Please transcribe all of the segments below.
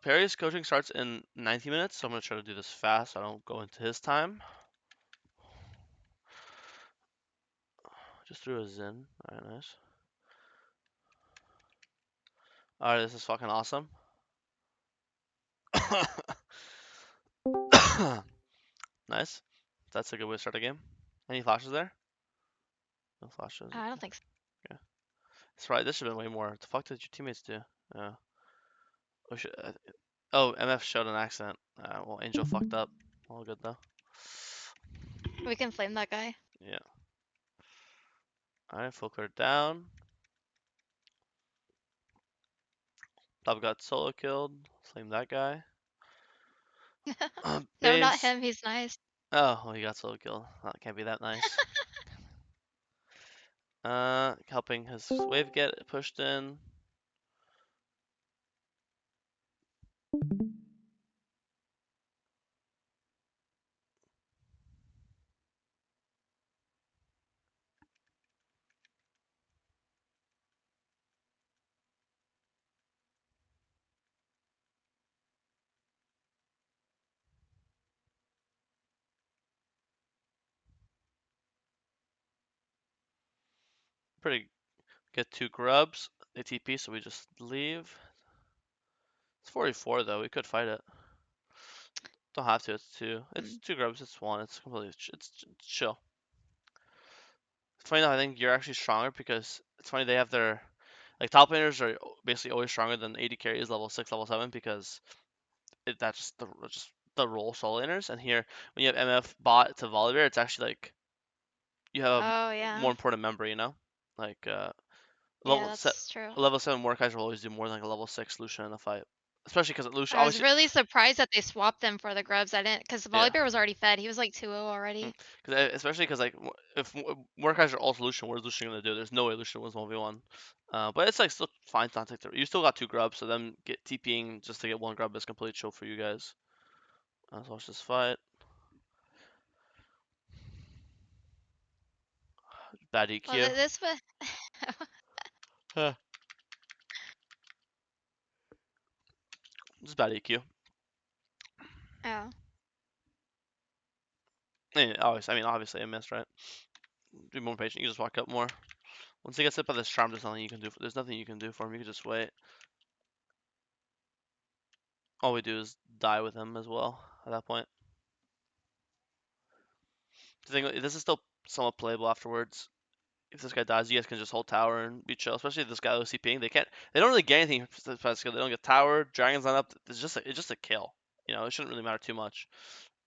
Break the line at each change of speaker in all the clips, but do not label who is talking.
Perry's coaching starts in 90 minutes, so I'm gonna try to do this fast so I don't go into his time. Just threw a Zen. Alright, nice. Alright, this is fucking awesome. Nice. That's a good way to start a game. Any flashes there? No flashes.
I don't think so.
Okay. That's right. This should have been way more. What the fuck did your teammates do? Oh, MF showed an accident. Well, Angel fucked up. All good though.
We can flame that guy.
Yeah. Alright, full clear down. Top got solo killed. Flame that guy.
No, not
Base.
him. He's nice.
Oh, well, he got solo killed. That can't be that nice. Helping his wave get pushed in. Pretty get 2 grubs. They TP, so we just leave. It's 44 though. We could fight it. Don't have to. It's 2. It's
Mm.
2 grubs. It's 1. It's completely. It's chill. It's funny though. I think you're actually stronger because it's funny they have their like top laners are basically always stronger than AD carries level 6, level 7 because that's just the role solo laners. And here when you have MF bot to Volibear, it's actually like you have
Oh
a
yeah.
more important member. Like
Yeah,
level set
that's true.
a level 7 Mordekaiser will always do more than like a level 6 Lucian in a fight, especially because Lucian
I was
obviously.
really surprised that they swapped them for the grubs. I didn't, because
Yeah.
Volibear was already fed. He was like 2-0 already.
Especially because like if Mordekaiser ults Lucian, what is Lucian gonna do? There's no way Lucian was 1v1. But it's like still fine to not take the. You still got 2 grubs, so them get TPing just to get 1 grub is complete chill for you guys. Let's watch this fight. Bad
Well,
EQ.
this was.
Huh. Just bad EQ.
Oh.
Obviously I missed, right? Be more patient. You just walk up more. Once he gets hit by this charm, there's nothing you can do. There's nothing you can do for him. You can just wait. All we do is die with him as well at that point. This is still somewhat playable afterwards. If this guy dies, you guys can just hold tower and be chill. Especially if this guy OCPing, they can't. They don't really get anything from this skill. They don't get tower. Dragon's not up. It's just a kill. It shouldn't really matter too much.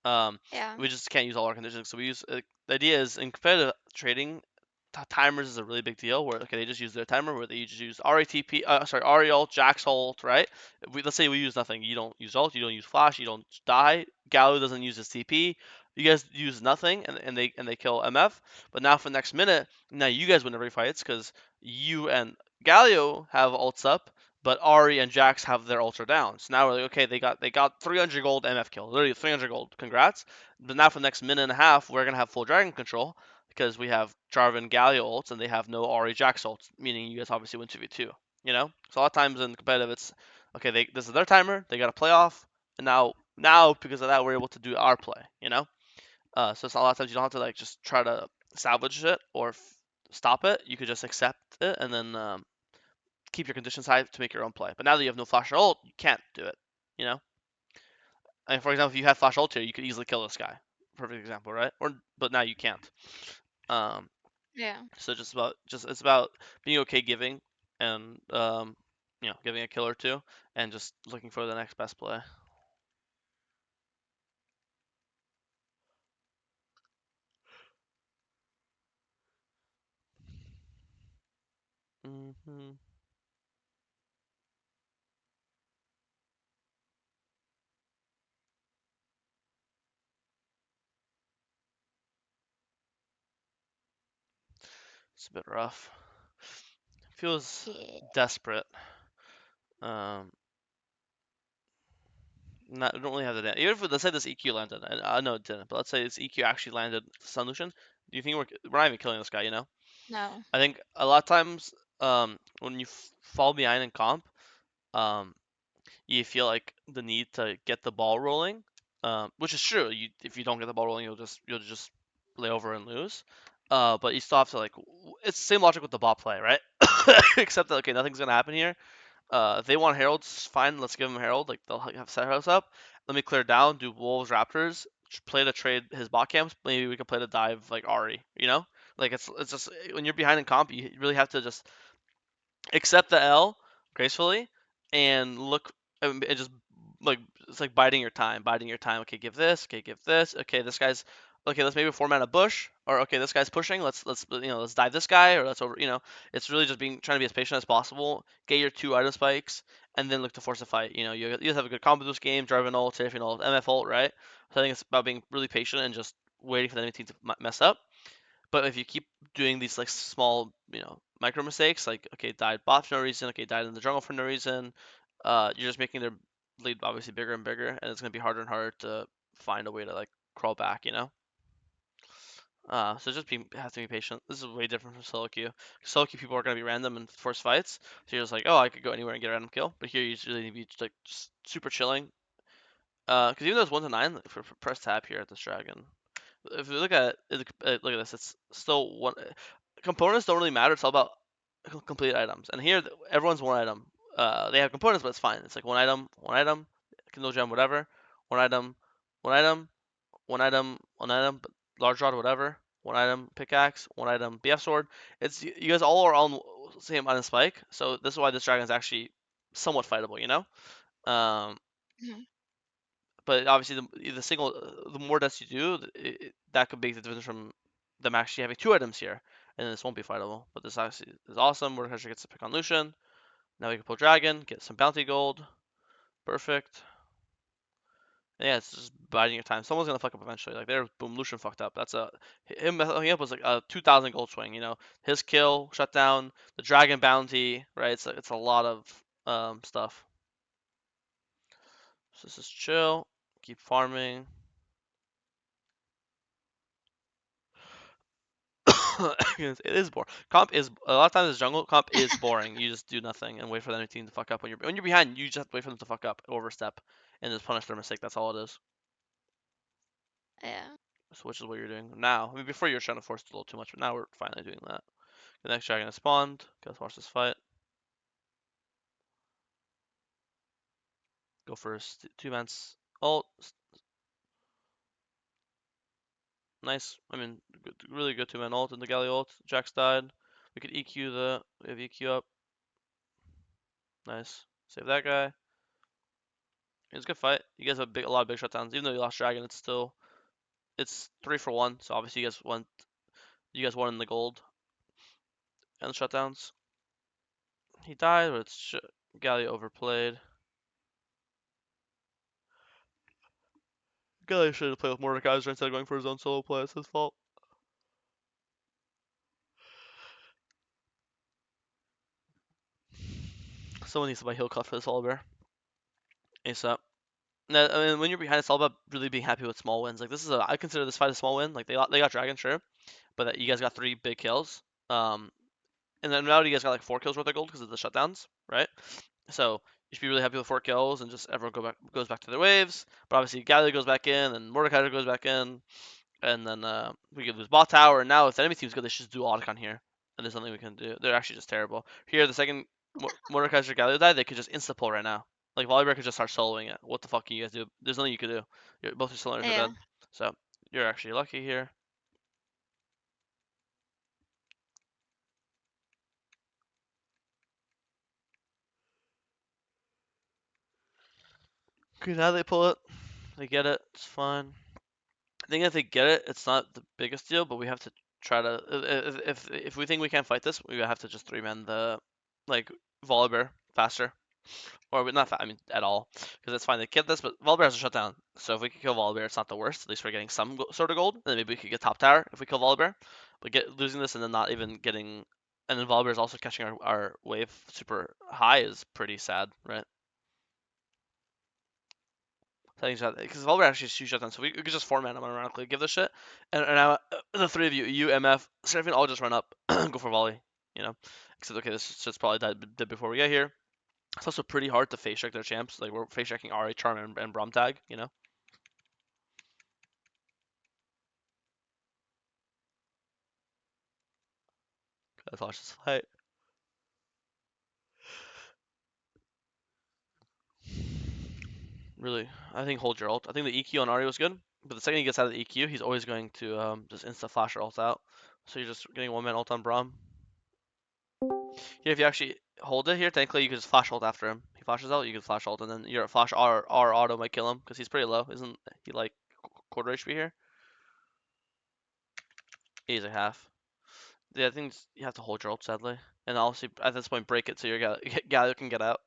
Um,
Yeah.
we just can't use all our conditions. So we use the idea is in competitive trading, timers is a really big deal. Where okay, they just use their timer where they just use RATP, Ari ult, Jax ult, right? Let's say we use nothing. You don't use ult, you don't use flash, you don't die. Gallo doesn't use his TP. You guys use nothing, and they kill MF. But now for the next minute, now you guys win every fights because you and Galio have ults up, but Ari and Jax have their ultra down. So now we're like, okay, they got 300 gold MF kill, literally 300 gold. Congrats. But now for the next minute and a half, we're gonna have full dragon control because we have Jarvan Galio ults and they have no Ari Jax ults, meaning you guys obviously win 2v2. So a lot of times in competitive, it's okay. This is their timer. They got to play off, and now because of that, we're able to do our play. So it's a lot of times you don't have to like just try to salvage it or stop it. You could just accept it and then keep your conditions high to make your own play. But now that you have no flash or ult, you can't do it. You know. And for example, if you had flash ult here, you could easily kill this guy. Perfect example, right? But now you can't. Um,
Yeah.
so it's about being okay giving and giving a kill or two and just looking for the next best play. Hmm. It's a bit rough. Feels
Yeah.
desperate. Um, don't really have the even if let's say this EQ landed. I know it didn't, but let's say this EQ actually landed Solution. Do you think we're not even killing this guy?
No.
I think a lot of times when you fall behind in comp, um, you feel like the need to get the ball rolling, which is true. If you don't get the ball rolling, you'll just lay over and lose. But you still have to like it's the same logic with the bot play, right? Except that okay, nothing's gonna happen here. If they want heralds, fine. Let's give them herald. Like they'll have set house up. Let me clear down. Do wolves raptors. Play to trade his bot camps. Maybe we can play to dive like Ari. Like it's just when you're behind in comp, you really have to just accept the L gracefully and look and just like it's like biding your time. Okay, give this. Okay, give this. Okay, this guy's okay. Let's maybe format a bush, or okay, this guy's pushing. Let's dive this guy, or let's over. It's really just being trying to be as patient as possible. Get your 2 item spikes, and then look to force a fight. You just have a good combo this game. Jarvan ult, Tiffany ult, MF ult, right? So I think it's about being really patient and just waiting for the enemy team to mess up. But if you keep doing these like small, micro mistakes, like okay, died bot for no reason, okay, died in the jungle for no reason, you're just making their lead obviously bigger and bigger, and it's gonna be harder and harder to find a way to like crawl back. So just have to be patient. This is way different from solo queue. Solo queue people are gonna be random and force fights, so you're just like, oh, I could go anywhere and get a random kill. But here you really need to be just super chilling. Because even though it's 1 to 9, press tab here at this dragon. If you look at this, it's still one. Components don't really matter. It's all about complete items. And here, everyone's 1 item. They have components, but it's fine. It's like 1 item, Kindle gem, whatever. 1 item, 1 item, 1 item, 1 item, large rod, whatever. 1 item, pickaxe, 1 item, BF sword. It's you guys all are on the same item spike, so this is why this dragon is actually somewhat fightable. Um,
Mhm.
but obviously, the more deaths you do, that could make the difference from them actually having 2 items here, and this won't be fightable. But this actually is awesome. Mordekaiser gets to pick on Lucian. Now we can pull Dragon, get some bounty gold. Perfect. And yeah, it's just biding your time. Someone's gonna fuck up eventually. Like there, boom, Lucian fucked up. That's a him fucking up was like a 2,000 gold swing. His kill, shutdown, the Dragon bounty, right? It's a lot of stuff. So this is chill. Keep farming. It is boring. Comp is a lot of times this jungle comp is boring. You just do nothing and wait for the other team to fuck up. When you're behind, you just have to wait for them to fuck up, overstep, and just punish their mistake. That's all it is.
Yeah.
So which is what you're doing now. I mean, before you were trying to force it a little too much, but now we're finally doing that. The next dragon has spawned. Let's watch this fight. Go for 2 man's ult. Nice. I mean, really good 2-man ult in the galley ult. Jax died. We could EQ we have EQ up. Nice. Save that guy. It was a good fight. You guys have a lot of big shutdowns. Even though you lost Dragon, it's 3 for 1. So obviously you guys won in the gold and the shutdowns. He died, but it's Galley overplayed. Galley should have played with Mordekaiser instead of going for his own solo play. It's his fault. Someone needs to buy heal cut for this Oliver ASAP. No, I mean, when you're behind, it's all about really being happy with small wins. Like I consider this fight a small win. Like they got Dragon, sure, but that you guys got 3 big kills. And then now you guys got like 4 kills worth of gold because of the shutdowns, right? So you should be really happy with 4 kills and just everyone goes back to their waves. But obviously Galley goes back in and Mordekaiser goes back in, and then we could lose bot tower. And now if the enemy team's good, they should just do Otacon here, and there's nothing we can do. They're actually just terrible. Here, the second Mordekaiser Galley died, they could just insta pull right now. Like Volibear could just start soloing it. What the fuck can you guys do? There's nothing you could do. Both your cylinders are
Yeah.
dead. So you're actually lucky here. Okay, now they pull it. They get it. It's fine. I think if they get it, it's not the biggest deal, but we have to try to. If we think we can't fight this, we have to just 3-man the like Volibear faster, or not. I mean, at all, because it's fine. They get this, but Volibear has a shutdown. So if we can kill Volibear, it's not the worst. At least we're getting some sort of gold. And then maybe we could get top tower if we kill Volibear. But losing this and then not even getting, and then Volibear is also catching our wave super high is pretty sad, right? Because Valver actually has 2 shutdowns, so we could just 4-man him ironically, give this shit, and now the 3 of you, MF, Seraphine, all just run up, go for volley, you know. Except okay, this shit's probably dead before we get here. It's also pretty hard to face check their champs. Like we're face checking RA, Charm, and Braum tag. You know. That's all just fight. Really, I think hold your ult. I think the EQ on Ari was good, but the second he gets out of the EQ, he's always going to just insta flash your ult out. So you're just getting one man ult on Braum. Here, if you actually hold it here, technically you can just flash ult after him. He flashes out, you can flash ult, and then your flash R auto might kill him because he's pretty low. Isn't he like quarter HP here? He's a half. Yeah, I think you have to hold your ult sadly, and also at this point break it so your Galio can get out.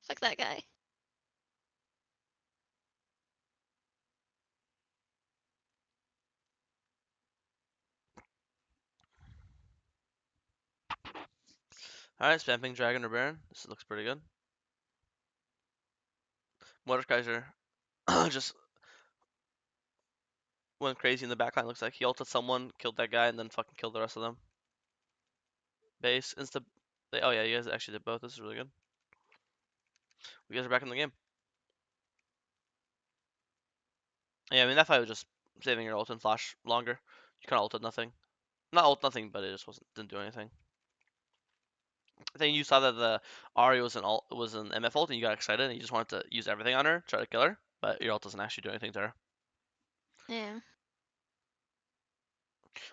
Fuck that guy.
All right, spamming Dragon or Baron. This looks pretty good. Mordekaiser just went crazy in the backline. Looks like he ulted someone, killed that guy, and then fucking killed the rest of them. Base, insta. Oh yeah, you guys actually did both. This is really good. You guys are back in the game. Yeah, I mean that fight was just saving your ult and flash longer. You kind of ulted nothing. Not ult nothing, but it just didn't do anything. I think you saw that the Ari was an MF ult and you got excited and you just wanted to use everything on her, try to kill her, but your ult doesn't actually do anything to her.
Yeah.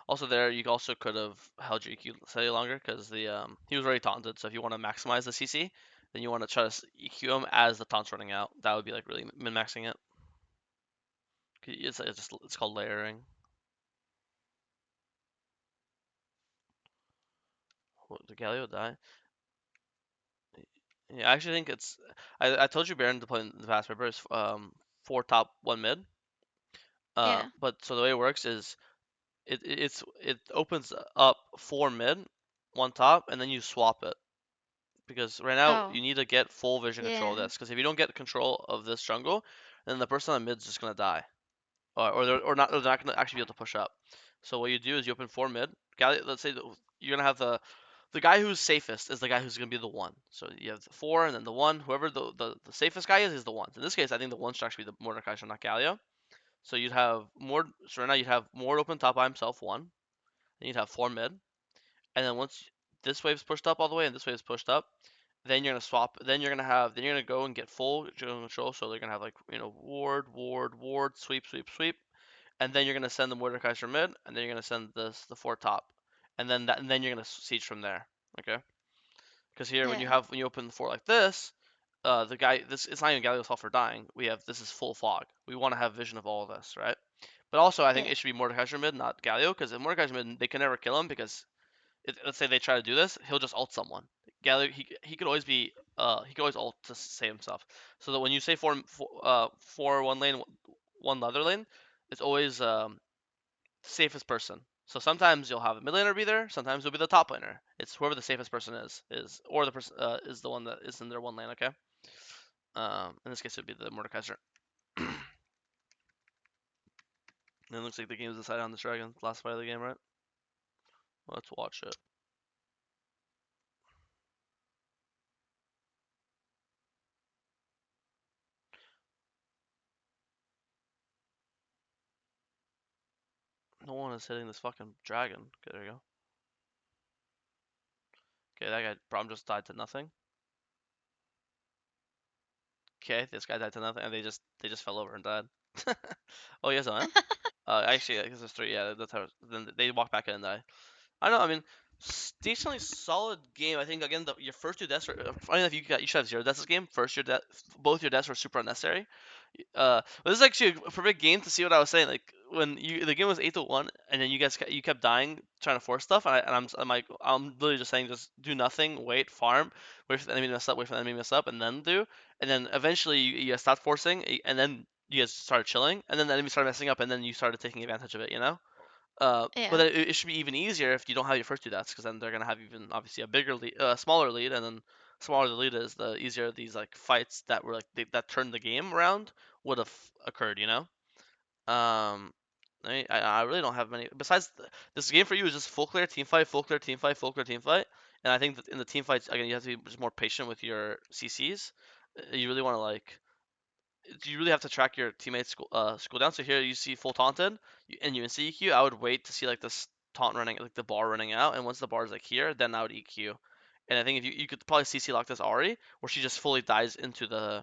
Also there, you also could have held your EQ slightly longer because the he was already taunted. So if you want to maximize the CC, then you want to try to EQ him as the taunt's running out. That would be like really min maxing it. It's called layering. What, did Galio die? Yeah, I actually think it's. I told you Baron to play in the past paper is four top, one mid.
Yeah.
But so the way it works is it opens up four mid, one top, and then you swap it because right now
Oh.
you need to get full vision control of
Yeah.
this. Because if you don't get control of this jungle, then the person on mid is just gonna die, or not. They're not gonna actually be able to push up. So what you do is you open four mid. Let's say you're gonna have the guy who's safest is the guy who's gonna be the one. So you have the four and then the one. Whoever the safest guy is the one. In this case, I think the one should actually be the Mordecai, not Galio. So you'd have more. So right now you'd have more open top by himself, one. Then you'd have four mid, and then once this wave's pushed up all the way and this wave's pushed up, then you're gonna swap. Then you're gonna go and get full control. So they're gonna have like ward, sweep, sweep, sweep, and then you're gonna send the Mordekaiser mid, and then you're gonna send the four top, and then you're gonna siege from there. Okay. Because here,
Yeah.
when you open the fort like this, the guy this it's not even Galio's fault for dying. We have this is full fog. We want to have vision of all of this, right? But also, I think
Yeah.
it should be Mordekaiser mid, not Galio, because if Mordekaiser mid, they can never kill him because let's say they try to do this, he'll just ult someone. Galio, he could always be he could always ult to save himself. So that when you say four one lane, one other lane, it's always safest person. So sometimes you'll have a mid laner be there, sometimes it'll be the top laner. It's whoever the safest person is or the person is the one that is in their one lane. Okay. In this case, it would be the Mordekaiser. And it looks like the game is decided on this dragon. Last fight of the game, right? Let's watch it. No one is hitting this fucking dragon. Okay, there you go. Okay, that guy Braum just died to nothing. Okay, this guy died to nothing, and they just fell over and died. Oh, he has a man. Actually, I guess there's three. Yeah, that's how. Then they walk back in and die. I don't know. I mean, decently solid game. I think again, your first two deaths. Funny enough, you should have zero deaths this game. Both your deaths were super unnecessary. But this is actually a perfect game to see what I was saying. Like when the game was 8-1, and then you kept dying trying to force stuff, I'm literally just saying just do nothing, wait, farm, wait for the enemy to mess up, wait for the enemy to mess up, and then do, and then eventually you guys stopped forcing, and then you guys started chilling, and then the enemy started messing up, and then you started taking advantage of it, you know. But
Yeah.
then it should be even easier if you don't have your first two deaths, because then they're gonna have even obviously a bigger lead, smaller lead, and then smaller the lead is, the easier these like fights that were like that turned the game around would have occurred, you know. Um, I really don't have many. Besides, this game for you is just full clear, team fight, full clear, team fight, full clear, team fight. And I think that in the team fights, again, you have to be just more patient with your CCs. You really want to like, you really have to track your teammates' school down. So here you see full taunted, and you instant EQ. I would wait to see like this taunt running, like the bar running out, and once the bar is like here, then I would EQ. And I think if you could probably CC lock this Ari, where she just fully dies into the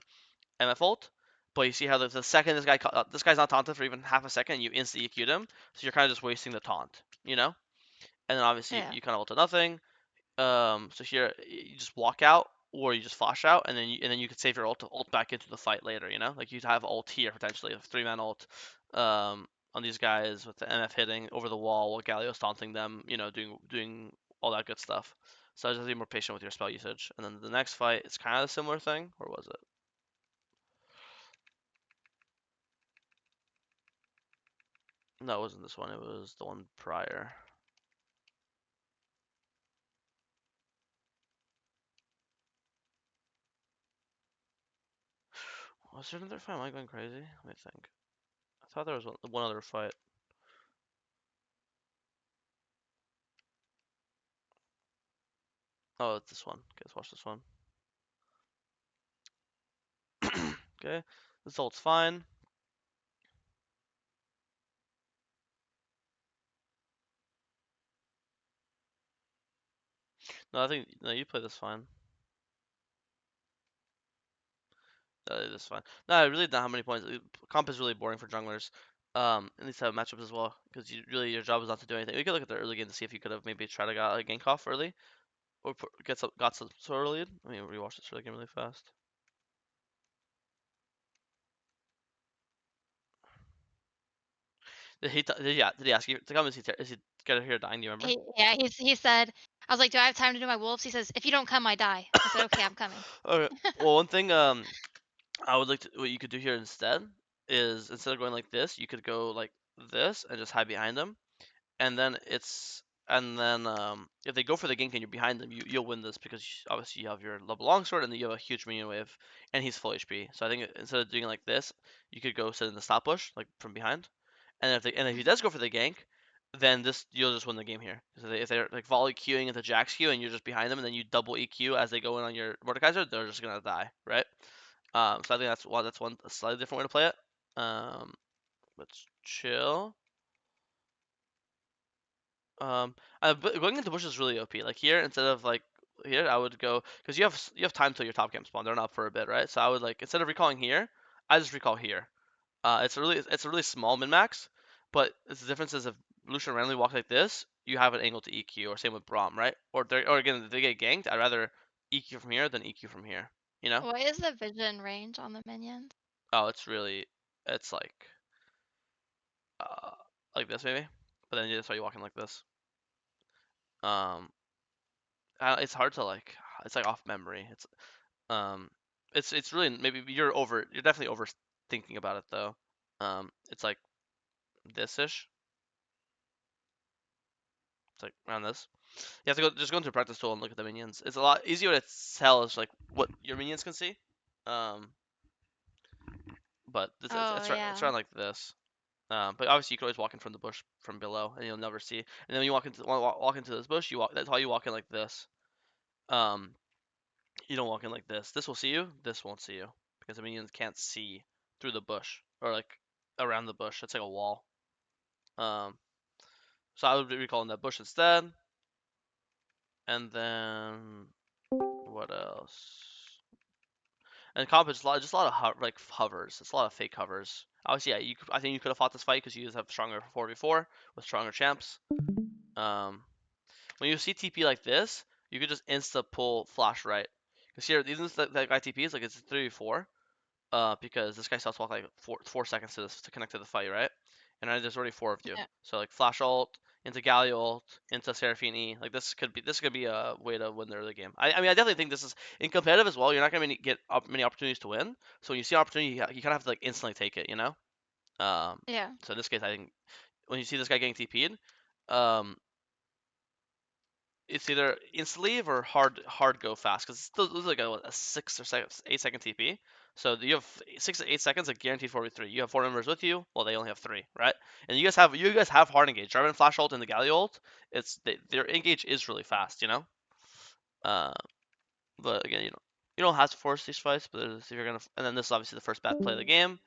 MF ult. But you see how the second this guy's not taunted for even half a second, you instantly EQ'd him, so you're kind of just wasting the taunt, you know. And then obviously
Yeah.
you kind of ult to nothing. So here you just walk out or you just flash out, and then you could save your ult to ult back into the fight later. You know, like you'd have ult here potentially, a 3-man ult, on these guys with the MF hitting over the wall while Galio's taunting them. You know, doing all that good stuff. So just be more patient with your spell usage. And then the next fight, it's kind of a similar thing, or was it? No, it wasn't this one. It was the one prior. Was there another fight? Am I going crazy? Let me think. I thought there was one other fight. Oh, it's this one. Okay, let's watch this one. Okay, this ult's fine. No, I think no, you play this fine. It is fine. No, I really don't have many points. Comp is really boring for junglers. At least have matchups as well, because your job is not to do anything. We could look at the early game to see if you could have maybe tried to get a gank off early, or got some sort of lead. Let me rewatch this early game really fast. Did he ask you to come? Is he get here dying? Do you remember?
Yeah, he said, I was like, "Do I have time to do my wolves?" He says, "If you don't come, I die." I said, "Okay, I'm coming."
Okay. Well, one thing I would like to what you could do here instead is instead of going like this, you could go like this and just hide behind them, and then if they go for the gank and you're behind them, you'll win this because obviously you have your level longsword and then you have a huge minion wave, and he's full HP. So I think instead of doing it like this, you could go sit in the stop bush like from behind, and if he does go for the gank, then this you'll just win the game here. Because if they're like volley queuing into Jax Q and you're just behind them, and then you double EQ as they go in on your Mordekaiser, they're just gonna die, right? So I think that's one a slightly different way to play it. Um, let's chill. But going into bush is really OP. Like here, instead of like here, I would go because you have time till your top camp spawn. They're not for a bit, right? So I would like instead of recalling here, I just recall here. It's a really small min max, but the difference is if Lucian randomly walks like this, you have an angle to EQ, or same with Braum, right? Or again, if they get ganked, I'd rather EQ from here than EQ from here. You know?
What is the vision range on the minions?
Oh, it's uh like this maybe, but then that's why you walk in like this. Um, it's hard to like. It's like off memory. Um, it's really maybe you're definitely overthinking about it though. It's like this ish. It's like around this. You have to go into a practice tool and look at the minions. It's a lot easier to tell is like what your minions can see. Um, but
Oh
it's
yeah.
around like this. But obviously you can always walk in from the bush from below and you'll never see. And then when you walk into this bush, you walk. That's how you walk in like this. Um, you don't walk in like this. This will see you. This won't see you because the minions can't see through the bush or like around the bush. It's like a wall. Um, so I would be recalling that bush instead. And then what else? And comp is just a lot of hovers. It's a lot of fake hovers. Obviously, yeah, I think you could have fought this fight because you just have stronger 4v4 with stronger champs. Um, when you see TP like this, you could just insta pull flash right. Because here, even that guy TP is like it's 3v4. Because this guy still has to walk like 4 seconds to connect to the fight, right? And there's already four of you.
Yeah.
So like flash ult into Galio ult into Seraphine E. Like this could be a way to win the early game. I mean I definitely think this is in competitive as well. You're not gonna get many opportunities to win. So when you see an opportunity, you kind of have to like instantly take it, you know. Um,
Yeah.
so in this case, I think when you see this guy getting TP'd, um, it's either insta leave or hard go fast because it's still like a 6 or 8 second TP. So you have 6 to 8 seconds of guaranteed 4v3. You have four members with you, well they only have three, right? And you guys have hard engage. Jarvan flash ult and the Galio ult. Their engage is really fast, you know. Uh, but again, you don't have to force these fights, but if you're gonna, and then this is obviously the first bad play of the game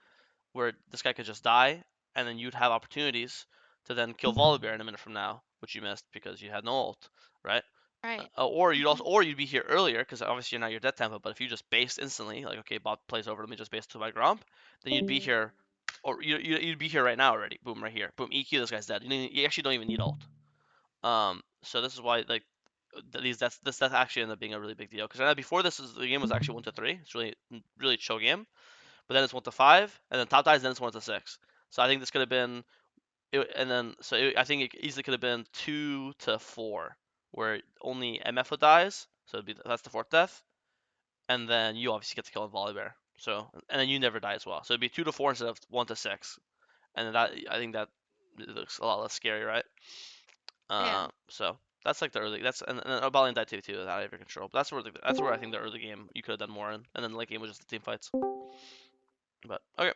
where this guy could just die, and then you'd have opportunities to then kill Volibear in a minute from now, which you missed because you had no ult, right?
Right.
Or you'd
Mhm.
also, or you'd be here earlier because obviously you're not your death tempo. But if you just based instantly, like okay, bot plays over, let me just base to my Gromp, then you'd be here, or you'd be here right now already. Boom, right here. Boom, EQ. This guy's dead. You actually don't even need ult. So this is why like that's actually ended up being a really big deal because before the game was actually 1-3. It's really chill game. But then it's 1-5, and then top dies, then it's 1-6. So I think this could have been, and then I think it easily could have been 2-4, where only MF dies. So that's the fourth death, and then you obviously get to kill a Volibear. So and then you never die as well. So it'd be 2-4 instead of 1-6, and then that I think that it looks a lot less scary, right?
Yeah.
So that's like the early. And Abalian died too out of your control. But that's where I think the early game you could have done more in, and then the late game was just the team fights. But okay,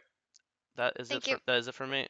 Thank you.
that is it for me.